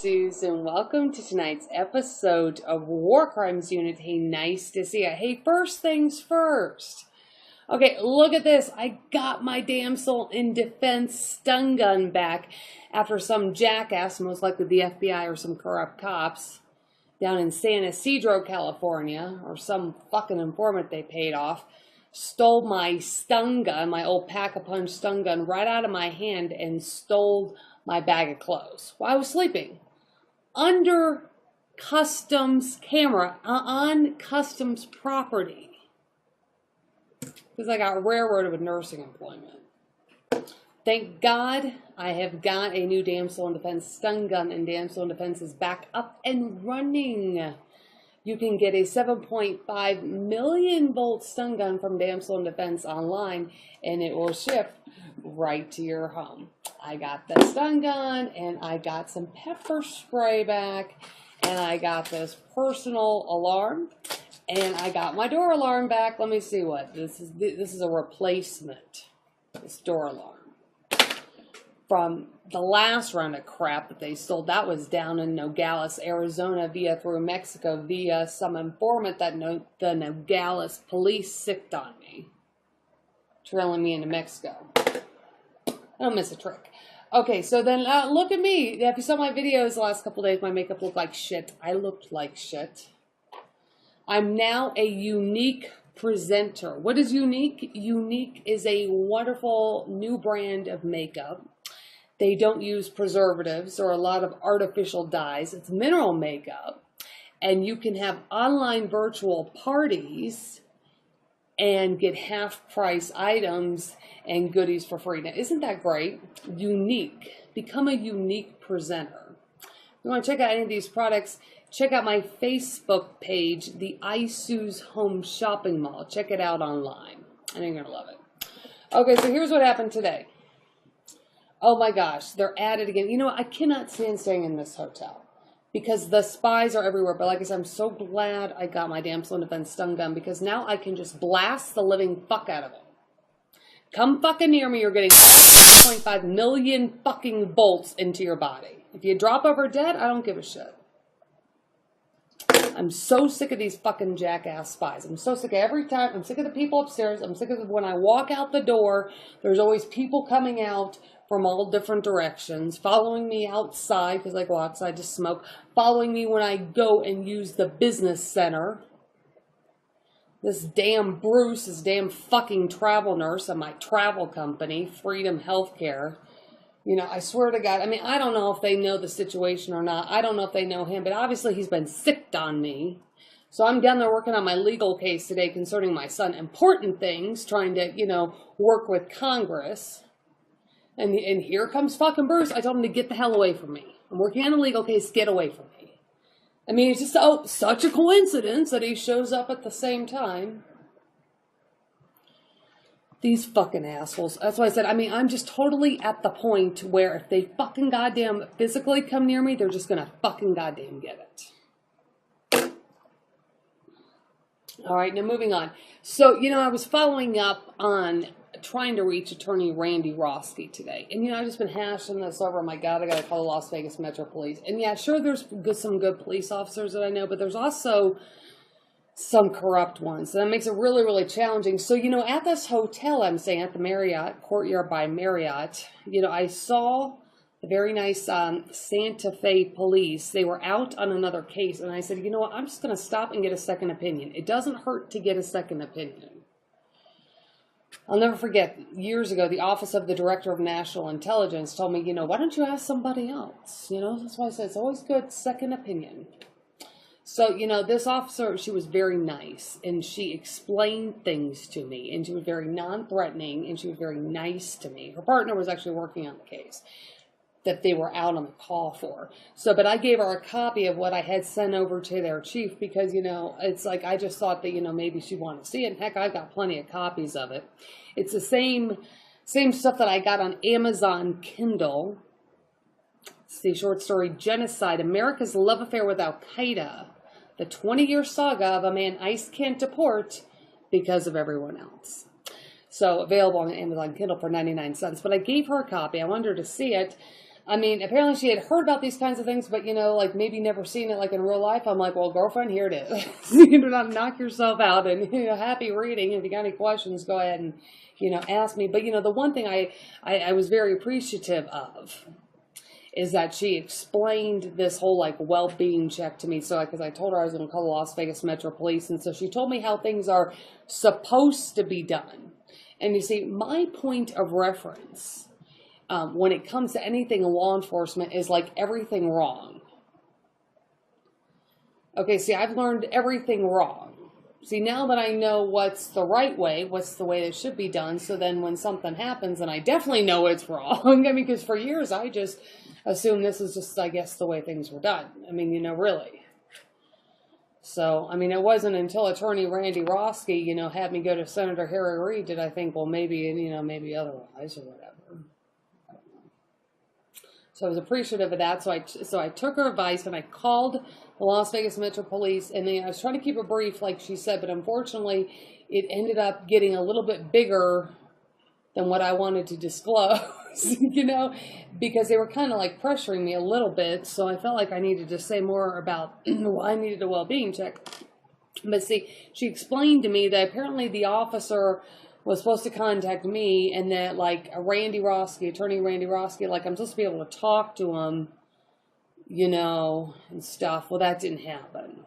Suze, and welcome to tonight's episode of War Crimes Unit. Hey, nice to see you. Hey, first things first. Okay, look at this. I got my damsel in defense stun gun back after some jackass, most likely the FBI or some corrupt cops, down in San Ysidro, California, or some fucking informant they paid off, stole my stun gun, my old pack-a-punch stun gun, right out of my hand and stole my bag of clothes while I was sleeping under customs camera on customs property because I got railroaded with nursing employment. Thank God I have got a new damsel in defense stun gun, and damsel in defense is back up and running. You can get a 7.5 million volt stun gun from Damsel in Defense online, and it will ship right to your home. I got the stun gun, and I got some pepper spray back, and I got this personal alarm, and I got my door alarm back. Let me see what this is. This is a replacement. This door alarm from the last round of crap that they stole. That was down in Nogales, Arizona, through Mexico, via some informant that the Nogales police sicked on me, trailing me into Mexico. I don't miss a trick. Okay, so then look at me. If you saw my videos the last couple days, my makeup looked like shit. I looked like shit. I'm now a unique presenter. What is unique? Unique is a wonderful new brand of makeup. They don't use preservatives or a lot of artificial dyes. It's mineral makeup. And you can have online virtual parties and get half-price items and goodies for free. Now, isn't that great? Unique. Become a unique presenter. If you want to check out any of these products, check out my Facebook page, the iSuze Home Shopping Mall. Check it out online. I think you're going to love it. Okay, so here's what happened today. Oh my gosh, they're at it again. You know what? I cannot stand staying in this hotel because the spies are everywhere. But like I said, I'm so glad I got my damsel in defense stun gun because now I can just blast the living fuck out of it. Come fucking near me, you're getting 1.5 million fucking bolts into your body. If you drop over dead, I don't give a shit. I'm so sick of these fucking jackass spies. I'm so sick of every time. I'm sick of the people upstairs. I'm sick of when I walk out the door, there's always people coming out from all different directions, following me outside, because I go outside to smoke, following me when I go and use the business center. This damn Bruce, this damn fucking travel nurse at my travel company, Freedom Healthcare. You know, I swear to God, I mean, I don't know if they know the situation or not. I don't know if they know him, but obviously he's been sicked on me. So I'm down there working on my legal case today concerning my son. Important things, trying to, you know, work with Congress. And here comes fucking Bruce. I told him to get the hell away from me. I'm working on a legal case. Get away from me. I mean, it's just such a coincidence that he shows up at the same time. These fucking assholes. That's why I said, I mean, I'm just totally at the point where if they fucking goddamn physically come near me, they're just going to fucking goddamn get it. All right, now moving on. So, you know, I was following up on trying to reach attorney Randy Roske today. And, you know, I've just been hashing this over. My God, I got to call the Las Vegas Metro Police. And, yeah, sure, there's some good police officers that I know, but there's also some corrupt ones. So that makes it really, really challenging. So, you know, at this hotel I'm staying at, the Marriott, Courtyard by Marriott, you know, I saw the very nice Santa Fe police. They were out on another case. And I said, you know what, I'm just going to stop and get a second opinion. It doesn't hurt to get a second opinion. I'll never forget, years ago, the Office of the Director of National Intelligence told me, you know, why don't you ask somebody else? You know, that's why I said it's always good, second opinion. So, you know, this officer, she was very nice, and she explained things to me, and she was very non-threatening, and she was very nice to me. Her partner was actually working on the case that they were out on the call for. So, but I gave her a copy of what I had sent over to their chief because, you know, it's like I just thought that, you know, maybe she'd want to see it. And heck, I've got plenty of copies of it. It's the same stuff that I got on Amazon Kindle. It's the short story, Genocide, America's Love Affair with Al-Qaeda. The 20-year saga of a man ICE can't deport because of everyone else. So available on Amazon Kindle for 99 cents. But I gave her a copy. I wanted her to see it. I mean, apparently she had heard about these kinds of things, but, you know, like maybe never seen it like in real life. I'm like, well, girlfriend, here it is. You know, knock yourself out and, you know, happy reading. If you got any questions, go ahead and, you know, ask me. But, you know, the one thing I was very appreciative of is that she explained this whole, like, well-being check to me. So, because I told her I was going to call the Las Vegas Metro Police. And so she told me how things are supposed to be done. And you see, my point of reference when it comes to anything in law enforcement is like everything wrong. Okay, see, I've learned everything wrong. See, now that I know what's the right way, what's the way it should be done, so then when something happens, and I definitely know it's wrong, I mean, because for years I just assumed this is just, I guess, the way things were done. I mean, you know, really. So, I mean, it wasn't until Attorney Randy Roske, you know, had me go to Senator Harry Reid did I think, well, maybe, you know, maybe otherwise or whatever. So I was appreciative of that. So I took her advice and I called the Las Vegas Metro Police, and I was trying to keep it brief, like she said, but unfortunately it ended up getting a little bit bigger than what I wanted to disclose, you know, because they were kind of like pressuring me a little bit. So I felt like I needed to say more about why I needed a well-being check. But see, she explained to me that apparently the officer was supposed to contact me, and that, like, Randy Roske, Attorney Randy Roske, like, I'm supposed to be able to talk to him, you know, and stuff. Well, that didn't happen.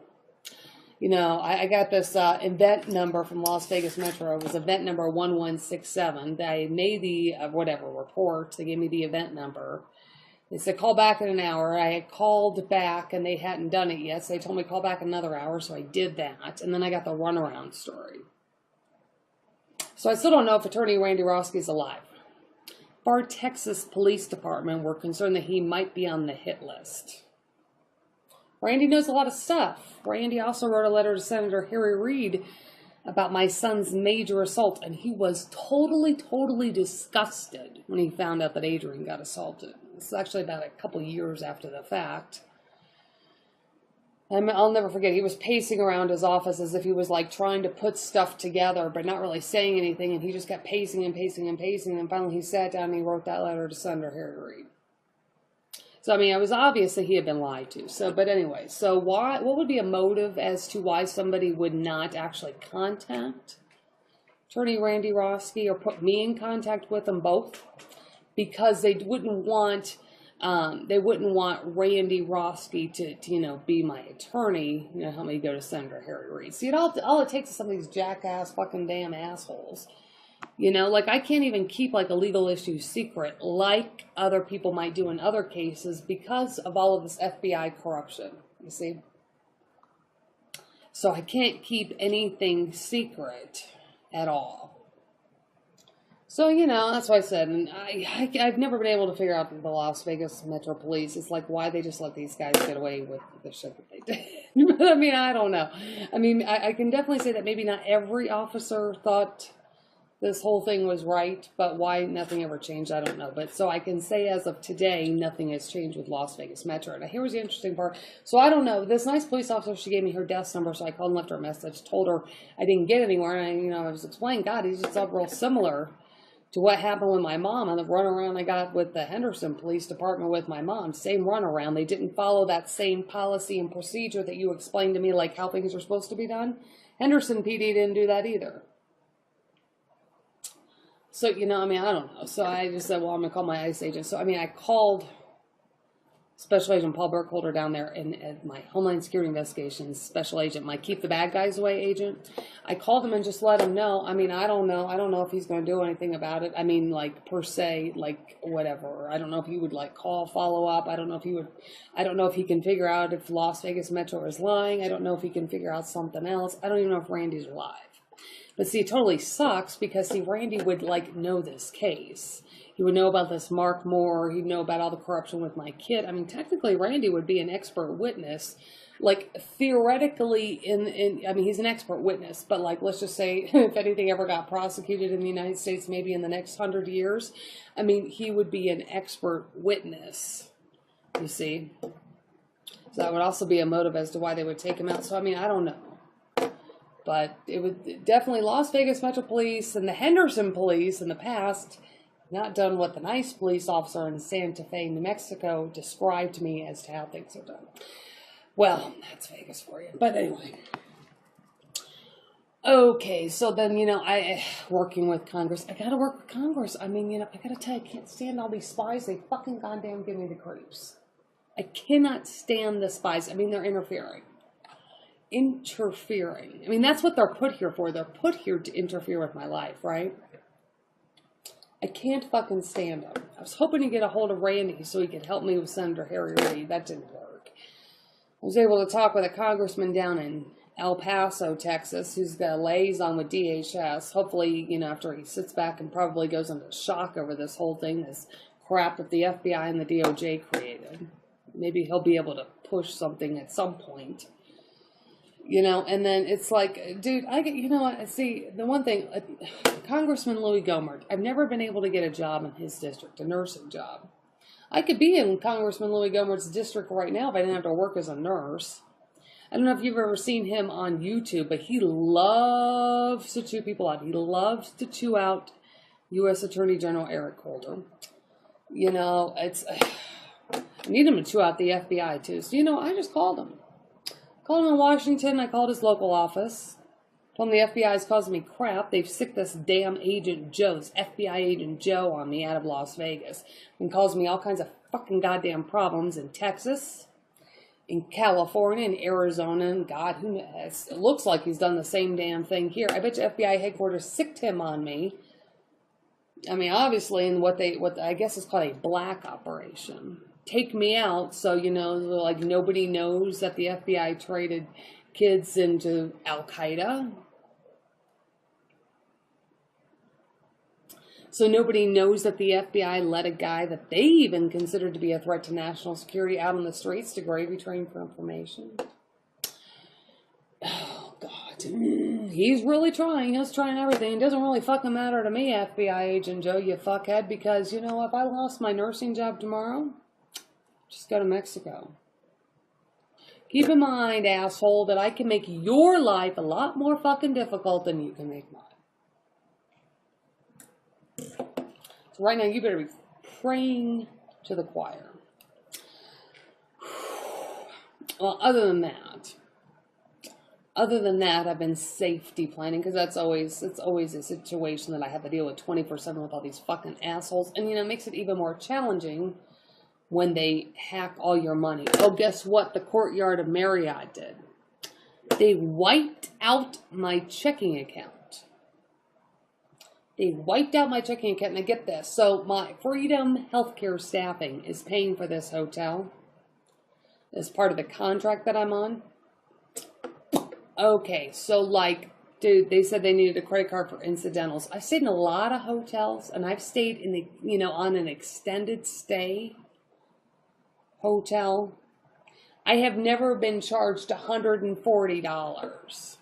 You know, I got this event number from Las Vegas Metro. It was event number 1167. They made the, whatever, report. They gave me the event number. They said, call back in an hour. I had called back, and they hadn't done it yet, so they told me to call back another hour, so I did that. And then I got the runaround story. So I still don't know if Attorney Randy Roske is alive. Pharr Texas Police Department were concerned that he might be on the hit list. Randy knows a lot of stuff. Randy also wrote a letter to Senator Harry Reid about my son's major assault, and he was totally disgusted when he found out that Adrian got assaulted. This is actually about a couple years after the fact. I'll never forget, he was pacing around his office as if he was like trying to put stuff together, but not really saying anything, and he just kept pacing and pacing and pacing, and finally he sat down and he wrote that letter to Senator Harry Reid. So, I mean, it was obvious that he had been lied to. So, but anyway, so what would be a motive as to why somebody would not actually contact Attorney Randy Roske or put me in contact with them both? Because they wouldn't want Randy Roske to you know, be my attorney, you know, help me go to Senator Harry Reid. See, all it takes is some of these jackass fucking damn assholes. You know, like, I can't even keep, like, a legal issue secret like other people might do in other cases because of all of this FBI corruption, you see. So I can't keep anything secret at all. So, you know, that's what I said. And I've never been able to figure out the Las Vegas Metro Police. It's like, why they just let these guys get away with the shit that they did. I mean, I don't know. I mean, I can definitely say that maybe not every officer thought this whole thing was right, but why nothing ever changed, I don't know. But so I can say as of today, nothing has changed with Las Vegas Metro. Now, here's the interesting part. So I don't know. This nice police officer, she gave me her desk number, so I called and left her a message, told her I didn't get anywhere, and I was explaining, God, he's just all real similar to what happened with my mom and the runaround I got with the Henderson Police Department with my mom. Same runaround. They didn't follow that same policy and procedure that you explained to me, like how things are supposed to be done. Henderson PD didn't do that either. So, you know, I mean, I don't know. So I just said, well, I'm going to call my ICE agent. So, I mean, I called Special Agent Paul Burkholder down there in my Homeland Security Investigations Special Agent, my Keep the Bad Guys Away agent. I called him and just let him know. I mean, I don't know. I don't know if he's going to do anything about it. I mean, like, per se, like, whatever. I don't know if he would, like, call, follow up. I don't know if he would. I don't know if he can figure out if Las Vegas Metro is lying. I don't know if he can figure out something else. I don't even know if Randy's alive. But see, it totally sucks because, see, Randy would, like, know this case. He would know about this Mark Moore. He'd know about all the corruption with my kid. I mean, technically, Randy would be an expert witness. Like, theoretically, I mean, he's an expert witness. But, like, let's just say if anything ever got prosecuted in the United States, maybe in the next 100 years, I mean, he would be an expert witness, you see. So that would also be a motive as to why they would take him out. So, I mean, I don't know. But it would definitely Las Vegas Metro Police and the Henderson Police in the past, not done what the nice police officer in Santa Fe, New Mexico described to me as to how things are done. Well, that's Vegas for you. But anyway. Okay, so then, working with Congress. I gotta work with Congress. I mean, I gotta tell you, I can't stand all these spies. They fucking goddamn give me the creeps. I cannot stand the spies. I mean, they're interfering. I mean, that's what they're put here for. They're put here to interfere with my life, right? I can't fucking stand them. I was hoping to get a hold of Randy so he could help me with Senator Harry Reid. That didn't work. I was able to talk with a congressman down in El Paso, Texas, who's got a liaison with DHS. Hopefully, after he sits back and probably goes into shock over this whole thing, this crap that the FBI and the DOJ created. Maybe he'll be able to push something at some point. And then it's like, dude, see, the one thing, Congressman Louis Gohmert, I've never been able to get a job in his district, a nursing job. I could be in Congressman Louis Gohmert's district right now if I didn't have to work as a nurse. I don't know if you've ever seen him on YouTube, but he loves to chew people out. He loves to chew out U.S. Attorney General Eric Holder. I need him to chew out the FBI too. So, I just called him. Called him in Washington. I called his local office. Told him the FBI is causing me crap. They've sicked this damn Agent Joe, this FBI Agent Joe on me out of Las Vegas. And causing me all kinds of fucking goddamn problems in Texas, in California, in Arizona, and God, who knows? It looks like he's done the same damn thing here. I bet you FBI headquarters sicked him on me. I mean, obviously, in what I guess is called a black operation. Take me out so, like nobody knows that the FBI traded kids into Al-Qaeda. So nobody knows that the FBI let a guy that they even considered to be a threat to national security out on the streets to gravy train for information. Oh, God. He's really trying. He's trying everything. It doesn't really fucking matter to me, FBI Agent Joe, you fuckhead, because, if I lost my nursing job tomorrow, just go to Mexico. Keep in mind, asshole, that I can make your life a lot more fucking difficult than you can make mine. So right now, you better be praying to the choir. Well, other than that, I've been safety planning, because it's always a situation that I have to deal with 24/7 with all these fucking assholes. And, it makes it even more challenging when they hack all your money. Oh, guess what? The Courtyard of Marriott did. They wiped out my checking account. And I get this. So my Freedom Healthcare Staffing is paying for this hotel as part of the contract that I'm on. Okay, so dude, they said they needed a credit card for incidentals. I've stayed in a lot of hotels, and I've stayed in the, on an extended stay hotel. I have never been charged $140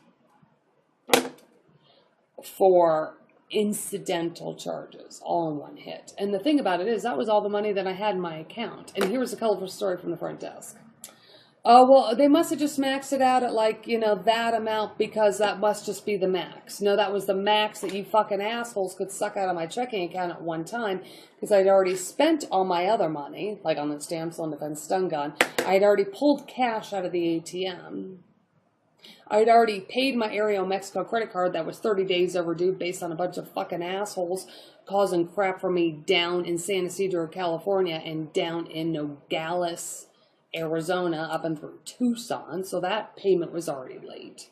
for incidental charges all in one hit. And the thing about it is, that was all the money that I had in my account. And here's a colorful story from the front desk. Oh, well, they must have just maxed it out at that amount, because that must just be the max. No, that was the max that you fucking assholes could suck out of my checking account at one time, because I'd already spent all my other money, like on the stamps on defense stun gun. I'd already pulled cash out of the ATM. I'd already paid my Aeromexico credit card that was 30 days overdue based on a bunch of fucking assholes causing crap for me down in San Ysidro, California, and down in Nogales, Arizona, up and through Tucson. So that payment was already late.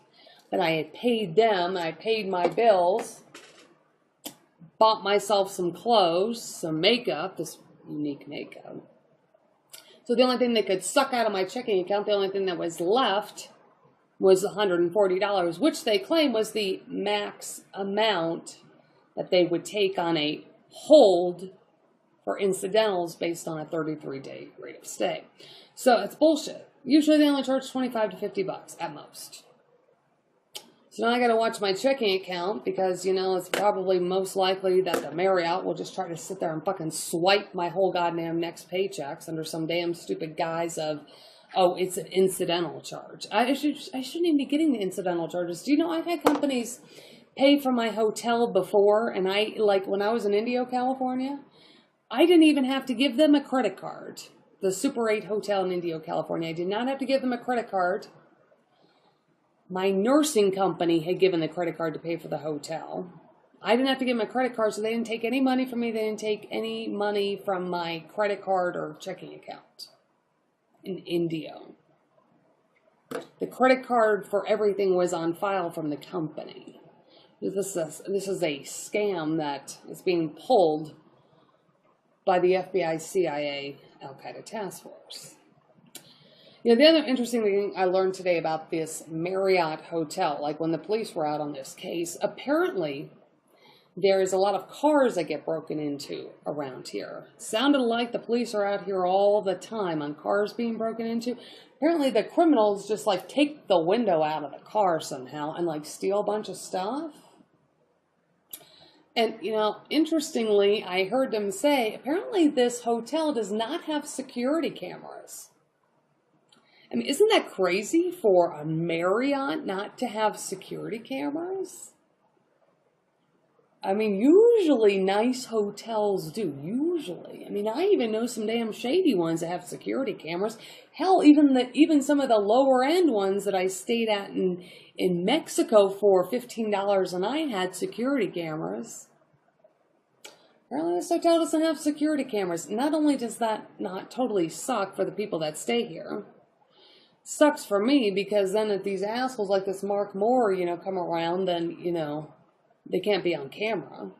But I had paid them, I paid my bills, bought myself some clothes, some makeup, this unique makeup. So the only thing they could suck out of my checking account, the only thing that was left was $140, which they claim was the max amount that they would take on a hold for incidentals based on a 33-day rate of stay. So it's bullshit. Usually they only charge $25 to $50 at most. So now I got to watch my checking account, because, it's probably most likely that the Marriott will just try to sit there and fucking swipe my whole goddamn next paychecks under some damn stupid guise of, oh, it's an incidental charge. I shouldn't even be getting the incidental charges. Do you know I've had companies pay for my hotel before, and when I was in Indio, California, I didn't even have to give them a credit card. The Super 8 Hotel in Indio, California. I did not have to give them a credit card. My nursing company had given the credit card to pay for the hotel. I didn't have to give them a credit card, so they didn't take any money from me. They didn't take any money from my credit card or checking account in Indio. The credit card for everything was on file from the company. This is a scam that is being pulled by the FBI, CIA, Al-Qaeda task force. You know, the other interesting thing I learned today about this Marriott hotel, like when the police were out on this case, apparently there is a lot of cars that get broken into around here. Sounded like the police are out here all the time on cars being broken into. Apparently the criminals just like take the window out of the car somehow and like steal a bunch of stuff. And, you know, interestingly, I heard them say, apparently this hotel does not have security cameras. I mean, isn't that crazy for a Marriott not to have security cameras? I mean, usually nice hotels do, usually. I mean, I even know some damn shady ones that have security cameras. Hell, even some of the lower end ones that I stayed at in Mexico for $15 a night had security cameras. Apparently this hotel doesn't have security cameras. Not only does that not totally suck for the people that stay here, sucks for me because then if these assholes like this Mark Moore, you know, come around, then, you know, they can't be on camera.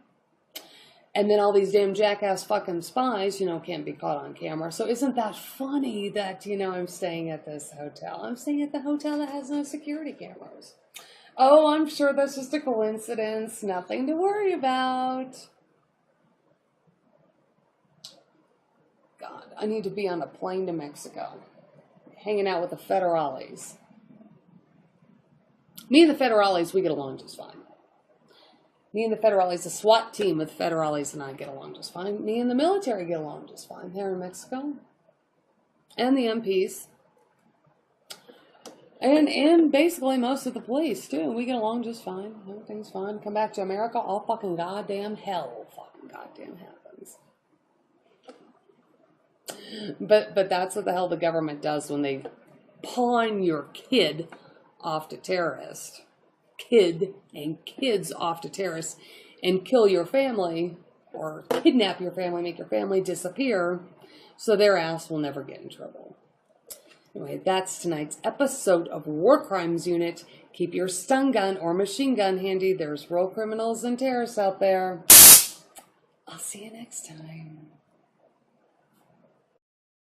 And then all these damn jackass fucking spies, you know, can't be caught on camera. So isn't that funny that, you know, I'm staying at this hotel? I'm staying at the hotel that has no security cameras. Oh, I'm sure that's just a coincidence. Nothing to worry about. God, I need to be on a plane to Mexico. Hanging out with the federales. Me and the federales, we get along just fine. Me and the federales, the SWAT team with the federales and I get along just fine. Me and the military get along just fine here in Mexico. And the MPs. And basically most of the police, too. We get along just fine. Everything's fine. Come back to America, all fucking goddamn hell fucking goddamn happens. But that's what the hell the government does when they pawn your kid off to terrorists. Kids off to terrorists and kill your family or kidnap your family, make your family disappear so their ass will never get in trouble. Anyway, that's tonight's episode of War Crimes Unit. Keep your stun gun or machine gun handy. There's real criminals and terrorists out there. I'll see you next time.